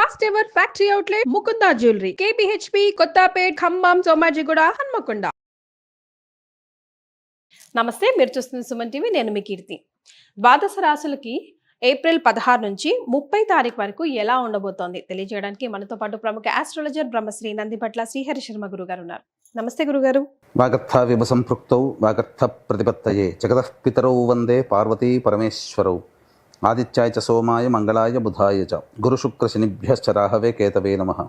First ever factory outlet Mukunda jewellery KPHB Kothapet Khammam Somajiguda Hanamkonda. నమస్తే, మీరు చూస్తున్న సుమన్ టీవీ. నేను మీ కీర్తి. ద్వాదశ రాశులకి ఏప్రిల్ 16 నుంచి 30 తారీఖు వరకు ఎలా ఉండబోతోంది తెలియజేయడానికి మనతో పాటు ప్రముఖ ఆస్ట్రాలజర్ బ్రహ్మశ్రీ నందిపట్ల శ్రీహరి శర్మ గురుగారు ఉన్నారు. నమస్తే గురుగారు. వాగర్థ విభ సంపృక్తౌ వాగర్థ ప్రతిపత్తయే జగతః పితరౌ వందే పార్వతీ పరమేశ్వరౌ ఆదిత్యాయ చ సోమాయ మంగళాయ బుధాయ చ గురు శుక్ర శనిభ్యశ్చ రాహవే కేతవే నమః.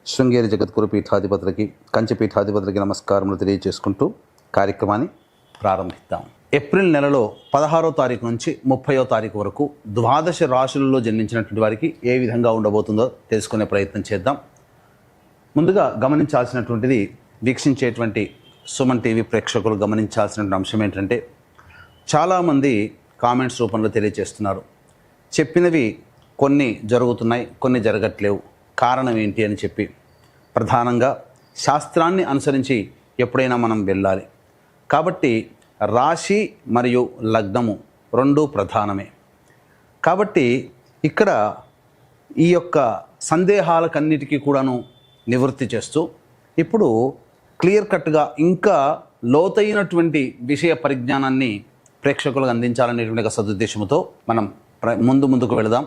శృంగేరి జగద్గురు పీఠాధిపతులకి కంచి పీఠాధిపతులకి నమస్కారములు తెలియజేసుకుంటూ కార్యక్రమాన్ని ప్రారంభిద్దాం. ఏప్రిల్ నెలలో 16వ తారీఖు నుంచి 30వ తారీఖు వరకు ద్వాదశ రాశులలో జన్మించినటువంటి వారికి ఏ విధంగా ఉండబోతుందో తెలుసుకునే ప్రయత్నం చేద్దాం. ముందుగా గమనించాల్సినటువంటిది, వీక్షించేటువంటి సుమన్ టీవీ ప్రేక్షకులు గమనించాల్సినటువంటి అంశం ఏంటంటే, చాలామంది కామెంట్స్ రూపంలో తెలియజేస్తున్నారు, చెప్పినవి కొన్ని జరుగుతున్నాయి, కొన్ని జరగట్లేవు, కారణం ఏంటి అని చెప్పి. ప్రధానంగా శాస్త్రాన్ని అనుసరించి ఎప్పుడైనా మనం వెళ్ళాలి కాబట్టి రాశి మరియు లగ్నము రెండూ ప్రధానమే. కాబట్టి ఇక్కడ ఈ యొక్క సందేహాలకన్నిటికీ కూడాను నివృత్తి చేస్తూ ఇప్పుడు క్లియర్ కట్గా ఇంకా లోతైనటువంటి విషయ పరిజ్ఞానాన్ని ప్రేక్షకులకు అందించాలనేటువంటి ఒక సదుద్దేశంతో మనం ముందుకు వెళదాం.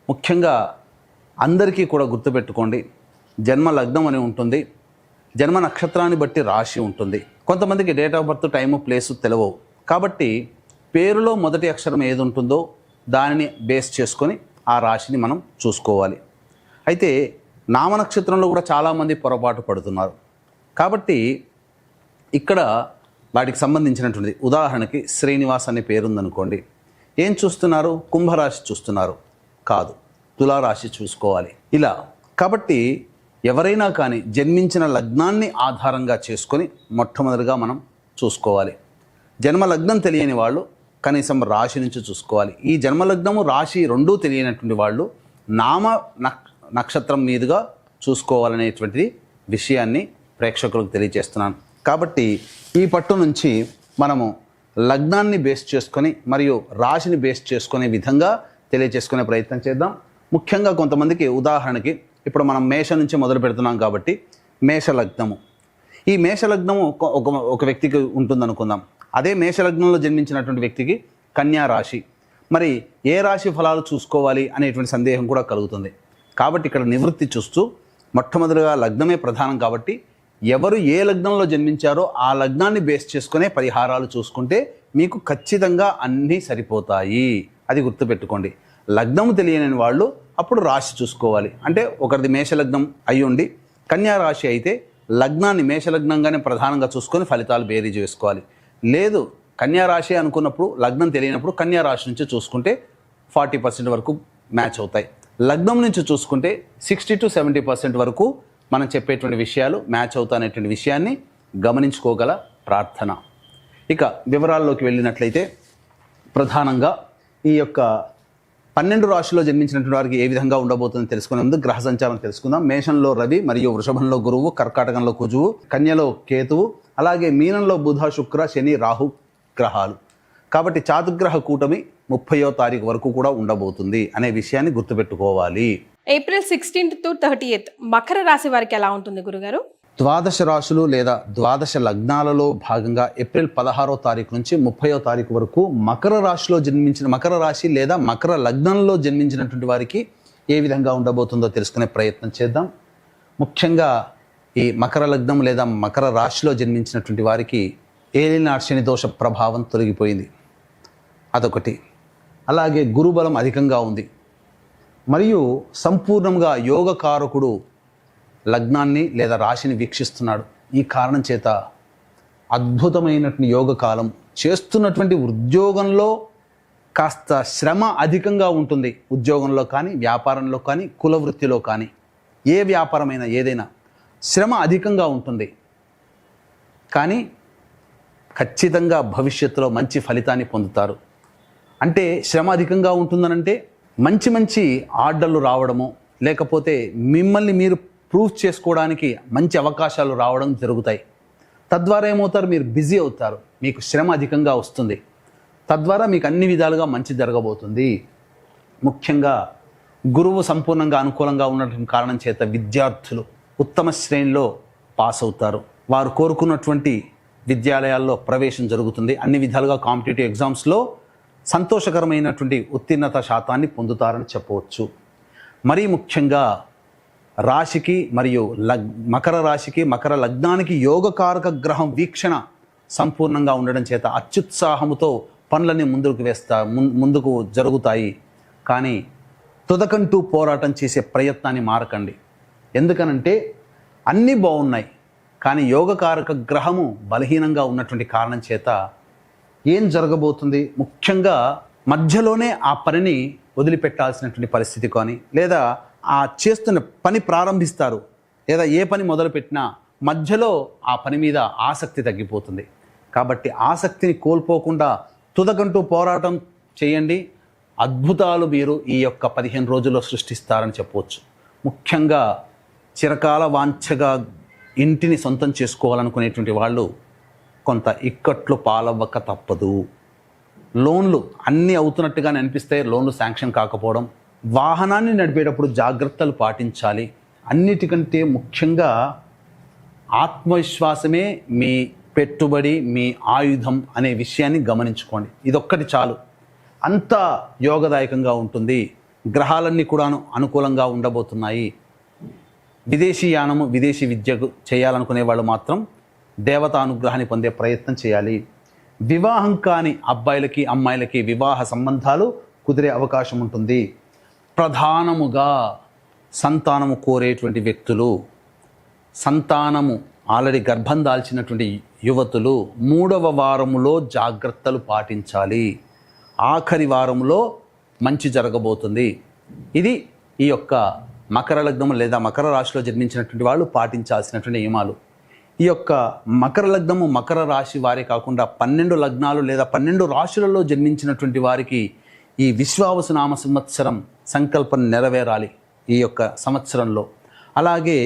ముఖ్యంగా అందరికీ కూడా గుర్తుపెట్టుకోండి, జన్మ లగ్నం అని ఉంటుంది, జన్మ నక్షత్రాన్ని బట్టి రాశి ఉంటుంది. కొంతమందికి date of birth, time, place తెలియవు. కాబట్టి పేరులో మొదటి అక్షరం ఏది ఉంటుందో దానిని బేస్ చేసుకొని ఆ రాశిని మనం చూసుకోవాలి. అయితే నామనక్షత్రంలో కూడా చాలామంది పొరపాటు పడుతున్నారు. కాబట్టి ఇక్కడ వాటికి సంబంధించినటువంటిది, ఉదాహరణకి శ్రీనివాస్ అనే పేరుందనుకోండి, ఏం చూస్తున్నారు? కుంభరాశి చూస్తున్నారు, కాదు, తులారాశి చూసుకోవాలి. ఇలా కాబట్టి ఎవరైనా కానీ జన్మించిన లగ్నాన్ని ఆధారంగా చేసుకొని మొట్టమొదటిగా మనం చూసుకోవాలి. జన్మ లగ్నం తెలియని వాళ్ళు కనీసం రాశి నుంచి చూసుకోవాలి. ఈ జన్మలగ్నము రాశి రెండూ తెలియనటువంటి వాళ్ళు నామ నక్షత్రం మీదుగా చూసుకోవాలనేటువంటిది విషయాన్ని ప్రేక్షకులకు తెలియజేస్తున్నాను. కాబట్టి ఈ పట్టు నుంచి మనము లగ్నాన్ని బేస్ చేసుకొని మరియు రాశిని బేస్ చేసుకునే విధంగా తెలియజేసుకునే ప్రయత్నం చేద్దాం. ముఖ్యంగా కొంతమందికి, ఉదాహరణకి ఇప్పుడు మనం మేష నుంచి మొదలు పెడుతున్నాం కాబట్టి మేషలగ్నము, ఈ మేషలగ్నము ఒక వ్యక్తికి ఉంటుందనుకుందాం. అదే మేషలగ్నంలో జన్మించినటువంటి వ్యక్తికి కన్యా రాశి. మరి ఏ రాశి ఫలాలు చూసుకోవాలి అనేటువంటి సందేహం కూడా కలుగుతుంది. కాబట్టి ఇక్కడ నివృత్తి చూస్తూ మొట్టమొదటిగా లగ్నమే ప్రధానం కాబట్టి ఎవరు ఏ లగ్నంలో జన్మించారో ఆ లగ్నాన్ని బేస్ చేసుకునే పరిహారాలు చూసుకుంటే మీకు ఖచ్చితంగా అన్నీ సరిపోతాయి. అది గుర్తుపెట్టుకోండి. లగ్నము తెలియని వాళ్ళు అప్పుడు రాశి చూసుకోవాలి. అంటే ఒకరిది మేషలగ్నం అయి ఉండి కన్యా రాశి అయితే లగ్నాన్ని మేషలగ్నంగానే ప్రధానంగా చూసుకొని ఫలితాలు బేరీజు వేసుకోవాలి. లేదు కన్యా రాశి అనుకున్నప్పుడు లగ్నం తెలియనప్పుడు కన్యా రాశి నుంచి చూసుకుంటే 40% వరకు మ్యాచ్ అవుతాయి. లగ్నం నుంచి చూసుకుంటే 60 to 70% వరకు మనం చెప్పేటువంటి విషయాలు మ్యాచ్ అవుతాయనేటువంటి విషయాన్ని గమనించుకోగల ప్రార్థన. ఇక వివరాల్లోకి వెళ్ళినట్లయితే ప్రధానంగా ఈ యొక్క 12 రాశిలో జన్మించినటువంటి వారికి ఏ విధంగా ఉండబోతుందో తెలుసుకునే ముందు గ్రహ సంచారం తెలుసుకుందాం. మేషంలో రవి మరియు వృషభంలో గురువు, కర్కాటకంలో కుజువు, కన్యలో కేతువు, అలాగే మీనంలో బుధ, శుక్ర, శని, రాహు గ్రహాలు. కాబట్టి చాతుర్గ్రహ కూటమి 30వ తారీఖు వరకు కూడా ఉండబోతుంది అనే విషయాన్ని గుర్తుపెట్టుకోవాలి. ఏప్రిల్ 16 to 30 మకర రాశి వారికి ఎలా ఉంటుంది గురుగారు? ద్వాదశ రాశులు లేదా ద్వాదశ లగ్నాలలో భాగంగా ఏప్రిల్ 16వ తారీఖు నుంచి 30వ తారీఖు వరకు మకర రాశి లేదా మకర లగ్నంలో జన్మించినటువంటి వారికి ఏ విధంగా ఉండబోతుందో తెలుసుకునే ప్రయత్నం చేద్దాం. ముఖ్యంగా ఈ మకర లగ్నం లేదా మకర రాశిలో జన్మించినటువంటి వారికి ఏలినాటి శని దోష ప్రభావం తొలగిపోయింది, అదొకటి. అలాగే గురుబలం అధికంగా ఉంది మరియు సంపూర్ణంగా యోగకారకుడు లగ్నాన్ని లేదా రాశిని వీక్షిస్తున్నాడు. ఈ కారణం చేత అద్భుతమైనటువంటి యోగ కాలం. చేస్తున్నటువంటి ఉద్యోగంలో కాస్త శ్రమ అధికంగా ఉంటుంది. ఉద్యోగంలో కానీ, వ్యాపారంలో కానీ, కుల వృత్తిలో కానీ, ఏ వ్యాపారమైనా ఏదైనా శ్రమ అధికంగా ఉంటుంది. కానీ ఖచ్చితంగా భవిష్యత్తులో మంచి ఫలితాన్ని పొందుతారు. అంటే శ్రమ అధికంగా ఉంటుందనంటే మంచి ఆర్డర్లు రావడము, లేకపోతే మిమ్మల్ని మీరు ప్రూవ్ చేసుకోవడానికి మంచి అవకాశాలు రావడం జరుగుతాయి. తద్వారా ఏమవుతారు? మీరు బిజీ అవుతారు, మీకు శ్రమ అధికంగా వస్తుంది. తద్వారా మీకు అన్ని విధాలుగా మంచి జరగబోతుంది. ముఖ్యంగా గురువు సంపూర్ణంగా అనుకూలంగా ఉన్నటువంటి కారణం చేత విద్యార్థులు ఉత్తమ శ్రేణిలో పాస్ అవుతారు. వారు కోరుకున్నటువంటి విద్యాలయాల్లో ప్రవేశం జరుగుతుంది. అన్ని విధాలుగా కాంపిటేటివ్ ఎగ్జామ్స్లో సంతోషకరమైనటువంటి ఉత్తీర్ణత శాతాన్ని పొందుతారని చెప్పవచ్చు. మరీ ముఖ్యంగా రాశికి మరియు మకర రాశికి మకర లగ్నానికి యోగకారక గ్రహం వీక్షణ సంపూర్ణంగా ఉండడం చేత అత్యుత్సాహముతో పనులన్నీ ముందుకు జరుగుతాయి. కానీ తుదకంటూ పోరాటం చేసే ప్రయత్నాన్ని మారకండి. ఎందుకనంటే అన్నీ బాగున్నాయి, కానీ యోగకారక గ్రహము బలహీనంగా ఉన్నటువంటి కారణం చేత ఏం జరగబోతుంది, ముఖ్యంగా మధ్యలోనే ఆ పనిని వదిలిపెట్టాల్సినటువంటి పరిస్థితి కానీ, లేదా ఆ చేస్తున్న పని ప్రారంభిస్తారు, లేదా ఏ పని మొదలుపెట్టినా మధ్యలో ఆ పని మీద ఆసక్తి తగ్గిపోతుంది. కాబట్టి ఆసక్తిని కోల్పోకుండా తుదకంటూ పోరాటం చేయండి. అద్భుతాలు మీరు ఈ యొక్క 15 రోజుల్లో సృష్టిస్తారని చెప్పవచ్చు. ముఖ్యంగా చిరకాల వాంఛగా ఇంటిని సొంతం చేసుకోవాలనుకునేటువంటి వాళ్ళు కొంత ఇక్కట్లు పాలవ్వక తప్పదు. లోన్లు అన్నీ అవుతున్నట్టుగానే అనిపిస్తే లోన్లు శాంక్షన్ కాకపోవడం, వాహనాన్ని నడిపేటప్పుడు జాగ్రత్తలు పాటించాలి. అన్నిటికంటే ముఖ్యంగా ఆత్మవిశ్వాసమే మీ పెట్టుబడి, మీ ఆయుధం అనే విషయాన్ని గమనించుకోండి. ఇదొక్కటి చాలు, అంతా యోగదాయకంగా ఉంటుంది. గ్రహాలన్నీ కూడాను అనుకూలంగా ఉండబోతున్నాయి. విదేశీ యానము, విదేశీ విద్యకు చేయాలనుకునే వాళ్ళు మాత్రం దేవతా అనుగ్రహాన్ని పొందే ప్రయత్నం చేయాలి. వివాహం కాని అబ్బాయిలకి అమ్మాయిలకి వివాహ సంబంధాలు కుదిరే అవకాశం ఉంటుంది. ప్రధానముగా సంతానము కోరేటువంటి వ్యక్తులు, సంతానము ఆల్రెడీ గర్భం దాల్చినటువంటి యువతులు 3వ వారములో జాగ్రత్తలు పాటించాలి. ఆఖరి వారంలో మంచి జరగబోతుంది. ఇది ఈ యొక్క మకర లగ్నము లేదా మకర రాశిలో జన్మించినటువంటి వాళ్ళు పాటించాల్సినటువంటి నియమాలు. ఈ యొక్క మకర లగ్నము మకర రాశి వారే కాకుండా 12 లగ్నాలు లేదా 12 రాశులలో జన్మించినటువంటి వారికి ఈ విశ్వావసు నామ సంవత్సరం సంకల్పం నెరవేరాలి ఈ యొక్క సంవత్సరంలో. అలాగే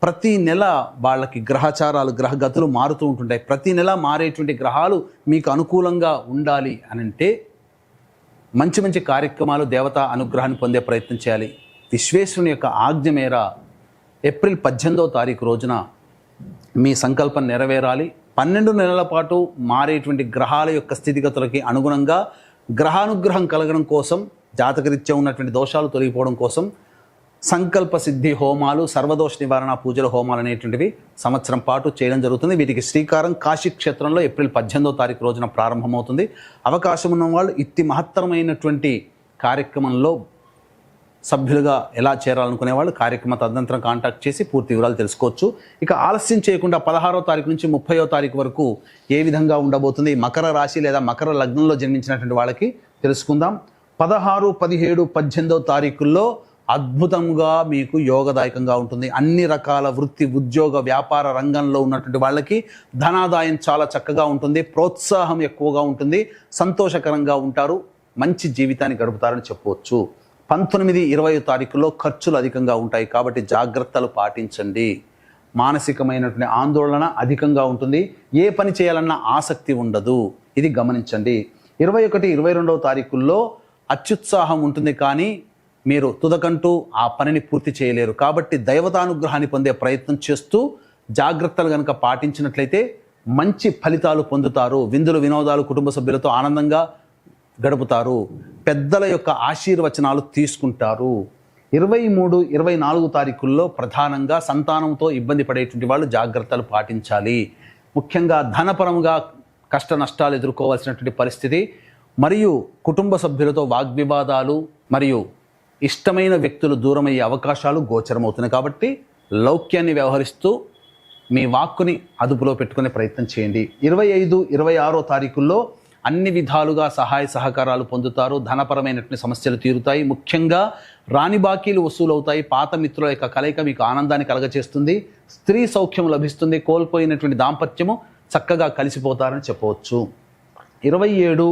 ప్రతి నెల వాళ్ళకి గ్రహచారాలు, గ్రహగతులు మారుతూ ఉంటుంటాయి. ప్రతి నెల మారేటువంటి గ్రహాలు మీకు అనుకూలంగా ఉండాలి అనంటే మంచి మంచి కార్యక్రమాలు, దేవతా అనుగ్రహాన్ని పొందే ప్రయత్నం చేయాలి. విశ్వేశ్వరుని యొక్క ఆజ్ఞ మేర ఏప్రిల్ 18వ తారీఖు రోజున మీ సంకల్పం నెరవేరాలి. 12 నెలల పాటు మారేటువంటి గ్రహాల యొక్క స్థితిగతులకి అనుగుణంగా గ్రహానుగ్రహం కలగడం కోసం, జాతకరీత్యా ఉన్నటువంటి దోషాలు తొలగిపోవడం కోసం సంకల్ప సిద్ధి హోమాలు, సర్వదోష నివారణ పూజల హోమాలు అనేటువంటివి సంవత్సరం పాటు చేయడం జరుగుతుంది. వీటికి శ్రీకారం కాశీ క్షేత్రంలో ఏప్రిల్ 18వ తారీఖు రోజున ప్రారంభమవుతుంది. అవకాశం ఉన్న వాళ్ళు ఇట్టి మహత్తరమైనటువంటి కార్యక్రమంలో సభ్యులుగా ఎలా చేరాలనుకునే వాళ్ళు కార్యక్రమ తదనంతరం కాంటాక్ట్ చేసి పూర్తి వివరాలు తెలుసుకోవచ్చు. ఇక ఆలస్యం చేయకుండా 16వ తారీఖు నుంచి 30వ తారీఖు వరకు ఏ విధంగా ఉండబోతుంది మకర రాశి లేదా మకర లగ్నంలో జన్మించినటువంటి వాళ్ళకి తెలుసుకుందాం. 16, 17, 18వ తారీఖుల్లో అద్భుతంగా మీకు యోగదాయకంగా ఉంటుంది. అన్ని రకాల వృత్తి, ఉద్యోగ, వ్యాపార రంగంలో ఉన్నటువంటి వాళ్ళకి ధనాదాయం చాలా చక్కగా ఉంటుంది. ప్రోత్సాహం ఎక్కువగా ఉంటుంది. సంతోషకరంగా ఉంటారు. మంచి జీవితాన్ని గడుపుతారని చెప్పవచ్చు. 19, 20 తారీఖుల్లో ఖర్చులు అధికంగా ఉంటాయి కాబట్టి జాగ్రత్తలు పాటించండి. మానసికమైనటువంటి ఆందోళన అధికంగా ఉంటుంది. ఏ పని చేయాలన్నా ఆసక్తి ఉండదు. ఇది గమనించండి. 21, 22వ తారీఖుల్లో అత్యుత్సాహం ఉంటుంది, కానీ మీరు తుదకంటూ ఆ పనిని పూర్తి చేయలేరు. కాబట్టి దైవతానుగ్రహాన్ని పొందే ప్రయత్నం చేస్తూ జాగ్రత్తలు కనుక పాటించినట్లయితే మంచి ఫలితాలు పొందుతారు. విందులు, వినోదాలు కుటుంబ సభ్యులతో ఆనందంగా గడుపుతారు. పెద్దల యొక్క ఆశీర్వచనాలు తీసుకుంటారు. 23, 24 తారీఖుల్లో ప్రధానంగా సంతానంతో ఇబ్బంది పడేటువంటి వాళ్ళు జాగ్రత్తలు పాటించాలి. ముఖ్యంగా ధనపరంగా కష్ట నష్టాలు ఎదుర్కోవాల్సినటువంటి పరిస్థితి, మరియు కుటుంబ సభ్యులతో వాగ్వివాదాలు మరియు ఇష్టమైన వ్యక్తులు దూరమయ్యే అవకాశాలు గోచరమవుతున్నాయి. కాబట్టి లౌక్యాన్ని వ్యవహరిస్తూ మీ వాక్కుని అదుపులో పెట్టుకునే ప్రయత్నం చేయండి. 25, 26 తారీఖుల్లో అన్ని విధాలుగా సహాయ సహకారాలు పొందుతారు. ధనపరమైనటువంటి సమస్యలు తీరుతాయి. ముఖ్యంగా రాని బాకీలు వసూలు అవుతాయి. పాత మిత్రుల యొక్క కలయిక మీకు ఆనందాన్ని కలగచేస్తుంది. స్త్రీ సౌఖ్యం లభిస్తుంది. కోల్పోయినటువంటి దాంపత్యము చక్కగా కలిసిపోతారని చెప్పవచ్చు. 27,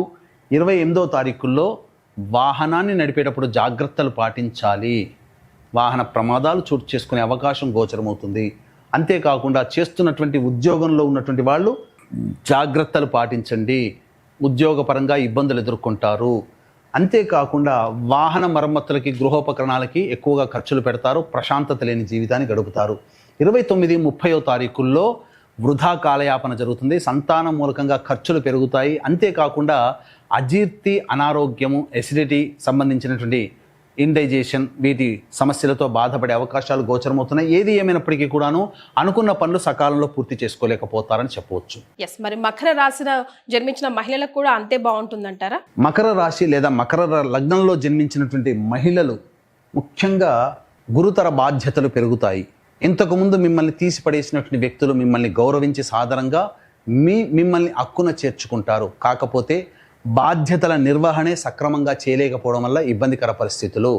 28వ తారీఖుల్లో వాహనాన్ని నడిపేటప్పుడు జాగ్రత్తలు పాటించాలి. వాహన ప్రమాదాలు చోటు చేసుకునే అవకాశం గోచరమవుతుంది. అంతేకాకుండా చేస్తున్నటువంటి ఉద్యోగంలో ఉన్నటువంటి వాళ్ళు జాగ్రత్తలు పాటించండి. ఉద్యోగపరంగా ఇబ్బందులు ఎదుర్కొంటారు. అంతేకాకుండా వాహన మరమ్మతులకి గృహోపకరణాలకి ఎక్కువగా ఖర్చులు పెడతారు, ప్రశాంతత లేని జీవితాన్ని గడుపుతారు. 29, 30వ తారీఖుల్లో వృధా కాలయాపన జరుగుతుంది, సంతానం మూలకంగా ఖర్చులు పెరుగుతాయి. అంతేకాకుండా అజీర్తి, అనారోగ్యము, ఎసిడిటీ సంబంధించినటువంటి ఇండైజేషన్ వీటి సమస్యలతో బాధపడే అవకాశాలు గోచరమవుతున్నాయి. ఏది ఏమైనప్పటికీ కూడాను అనుకున్న పనులు సకాలంలో పూర్తి చేసుకోలేకపోతారని చెప్పవచ్చు. ఎస్, మరి మకర రాశిలో జన్మించిన మహిళలకు కూడా అంతే బాగుంటుందంటారా? మకర రాశి లేదా మకర లగ్నంలో జన్మించినటువంటి మహిళలు ముఖ్యంగా గురుతర బాధ్యతలు పెరుగుతాయి. ఇంతకుముందు మిమ్మల్ని తీసిపడేసినటువంటి వ్యక్తులు మిమ్మల్ని గౌరవించి సాధారణంగా మిమ్మల్ని అక్కున చేర్చుకుంటారు. కాకపోతే బాధ్యతల నిర్వహణే సక్రమంగా చేయలేకపోవడం వల్ల ఇబ్బందికర పరిస్థితులు.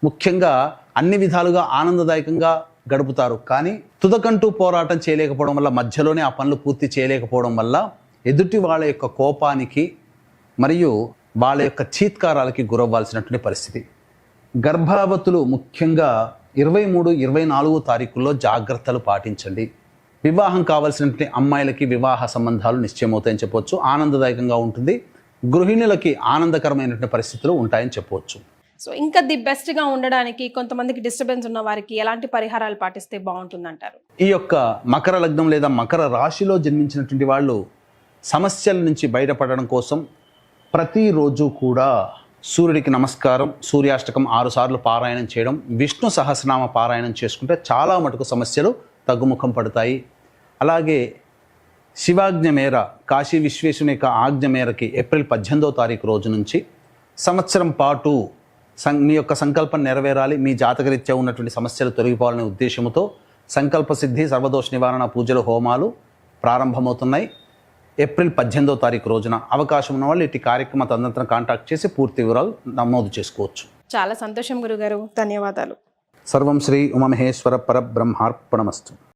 ముఖ్యంగా అన్ని విధాలుగా ఆనందదాయకంగా గడుపుతారు, కానీ తుదకంటూ పోరాటం చేయలేకపోవడం వల్ల, మధ్యలోనే ఆ పనులు పూర్తి చేయలేకపోవడం వల్ల ఎదుటి వాళ్ళ యొక్క కోపానికి మరియు వాళ్ళ యొక్క చీత్కారాలకి గురవ్వాల్సినటువంటి పరిస్థితి. గర్భవతులు ముఖ్యంగా 23, 24 తారీఖుల్లో జాగ్రత్తలు పాటించండి. వివాహం కావాల్సినటువంటి అమ్మాయిలకి వివాహ సంబంధాలు నిశ్చయమవుతాయని చెప్పవచ్చు. ఆనందదాయకంగా ఉంటుంది. గృహిణులకి ఆనందకరమైనటువంటి పరిస్థితులు ఉంటాయని చెప్పవచ్చు. సో ఇంకా ది బెస్ట్గా ఉండడానికి కొంతమందికి డిస్టర్బెన్స్ ఉన్న వారికి ఎలాంటి పరిహారాలు పాటిస్తే బాగుంటుందంటారు? ఈ యొక్క మకర లగ్నం లేదా మకర రాశిలో జన్మించినటువంటి వాళ్ళు సమస్యల నుంచి బయటపడడం కోసం ప్రతిరోజు కూడా సూర్యుడికి నమస్కారం, సూర్యాష్టకం 6 సార్లు పారాయణం చేయడం, విష్ణు సహస్రనామ పారాయణం చేసుకుంటే చాలా మటుకు సమస్యలు తగ్గుముఖం పడతాయి. అలాగే శివాజ్ఞ మేర, కాశీ విశ్వేశ్వరుని యొక్క ఆజ్ఞ మేరకి ఏప్రిల్ 18వ తారీఖు రోజు నుంచి సంవత్సరం పాటు మీ యొక్క సంకల్పం నెరవేరాలి, మీ జాతకరీత్యా ఉన్నటువంటి సమస్యలు తొలగిపోవాలనే ఉద్దేశంతో సంకల్ప సిద్ధి, సర్వదోష నివారణ పూజలు, హోమాలు ప్రారంభమవుతున్నాయి. ఏప్రిల్ 18వ తారీఖు రోజున అవకాశం ఉన్న వాళ్ళు ఇటు కార్యక్రమ తదనంతరం కాంటాక్ట్ చేసి పూర్తి వివరాలు నమోదు చేసుకోవచ్చు. చాలా సంతోషం గురుగారు, ధన్యవాదాలు. సర్వం శ్రీ ఉమామహేశ్వర పరబ్రహ్మార్పణమస్తు.